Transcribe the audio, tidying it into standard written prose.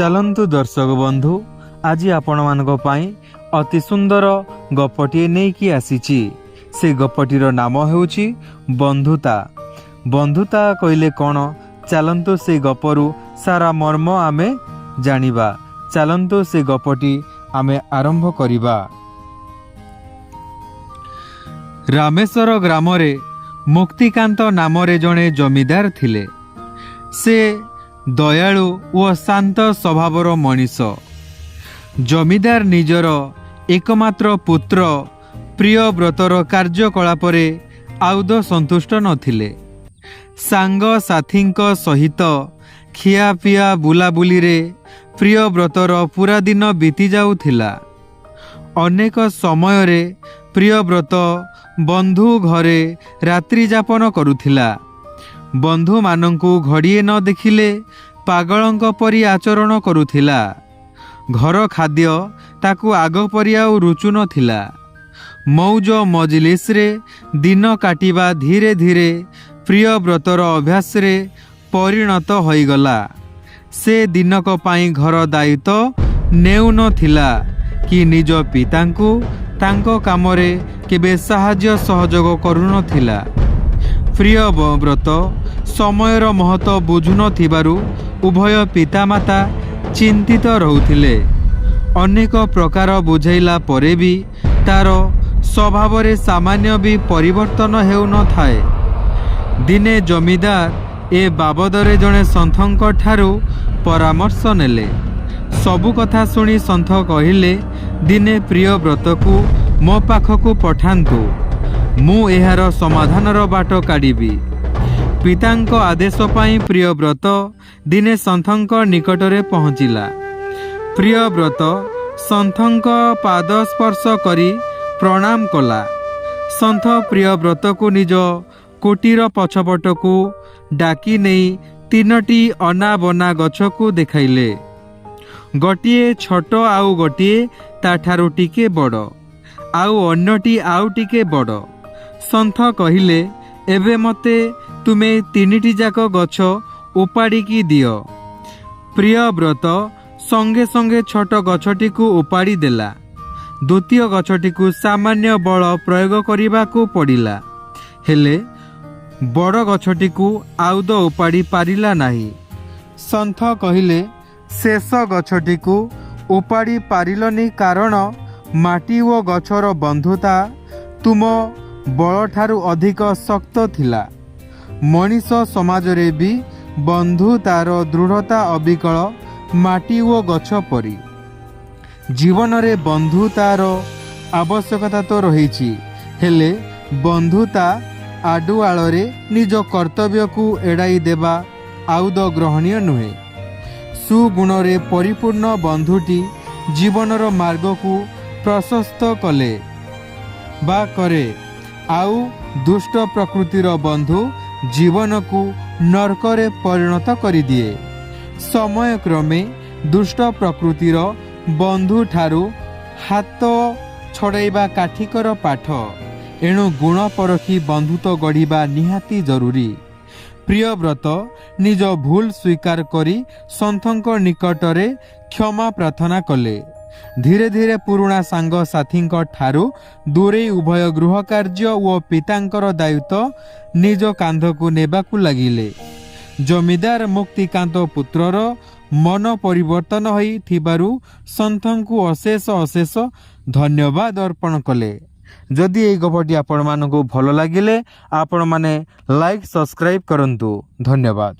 चलंतु दर्शक बंधु आज आपण मानक पई अति सुंदर गपटी नहीं कि आसीची। से गपटीर नाम हेउची बंधुता। बंधुता कहले कौन, चलंतु से गपरु सारा मर्म आमे जानिबा। चलंतु से गपटी आमे आरंभ करिबा। रामेश्वर ग्राम रे मुक्तिकांत नामरे जड़े जमीदार थिले। से दयालु ओ शांत स्वभावर मनीष। जमीदार निजर एकमात्र पुत्र प्रियव्रतर कार्यकलाप आउद संतुष्ट नथिले। सांग साथींक सहित खियापिया बुलाबुली रे प्रियव्रतर पूरा दिन बीती जाउथिला। अनेक समय रे प्रियव्रत बंधु घरे रात्रि जापन करुथिला। बंधु मानंकु घड़िए न देखिले पागलंक परी आचरण करुथिला। घर खाद्य ताकु आग परी आउ रुचु नथिला। मौज मजलिस रे दिन काटिबा धीरे धीरे प्रियव्रतर अभ्यास रे परिणत होइगला। से दिनक पाई घर दायित्व नेउ नथिला कि निज पितांकु तांको कामरे केबे साहाय्य सहयोग करू नथिला। प्रियव्रत समयर महत्व बुझु नथिबारु उभय पितामाता चिंतित रहुथिले। अनेक प्रकार बुझाइला परे भी तार स्वभाव रे सामान्य भी परिवर्तन हेउ न थाए। दिने जमीदार ए बाबदरे जड़े सन्थक ठारू परामर्श नेले। सबु कथा सुनी सन्थ कहिले, दिने प्रियव्रत को मो पाखकु पठांतु, मु एहार समाधानर बाट काढ़ी। पितांक आदेश पाई प्रियव्रत दिने सन्थक निकटरे पहुँचिला। प्रियव्रत सन्थक पाद स्पर्श करी प्रणाम कला। सन्थ प्रियव्रत को निज कुटीर पछपटकू डाकी नहीं तीनटी अना बना गछ को देखाइले। गोटिए छोट आउ गोटिए ताठारु टिके बड़, आउ अन्यटी आउ टिके बड़। सन्थ कहिले, एबे मते तुमे तीनिटी जाक गछ उपाड़िकी दियो। प्रियव्रत संगे संगे छोट गछटी को उपाड़ी देला। द्वितीय गछटी को सामान्य बल प्रयोग करिबा को पड़िला, हेले बड़ गछटी को आउद उपाड़ी पारिला नाही। सन्थ कहिले, शेष गछटी को उपाड़ी पारिलनी कारण माटी ओ गछर बंधुता तुम बल ठारू अधिक शक्त थिला। मनीष समाज रे भी बंधुतार दृढ़ता अविकल माटी ओ गछ परी। जीवन रे बंधुतार आवश्यकता तो रही, हेले बंधुता आडुआल रे निज कर्तव्य को एड़ाई देबा आउद ग्रहणीय नुहे। सुगुण रे परिपूर्ण बंधुटी जीवनर मार्ग को प्रशस्त कले बा करे, आउ दुष्ट प्रकृतिर बंधु जीवन को नरकरे परिणत करि दिए। समय क्रमे दुष्ट प्रकृतिर बंधु ठारू हाथ छड़ाइबा काठिकर पाठ। एणु गुण परखी बंधुत्व गढ़िबा निहाती जरूरी। प्रियव्रत निज भूल स्वीकार करी सन्थक निकटरे क्षमा प्रार्थना कले। धीरे धीरे पुराणा सांग साथी ठारू दूरे उभय गृह कार्य और पितांकर दायित्व निज कांधकु नेबाकु लागिले। जमीदार मुक्तिकांत पुत्रर मन परिवर्तन होई थिबारु सन्थंकु अशेष अशेष धन्यवाद अर्पण कले। जदि এই গপটি आपण मानकु भल लागिले आपण माने लाइक सब्सक्राइब करंतु। धन्यवाद।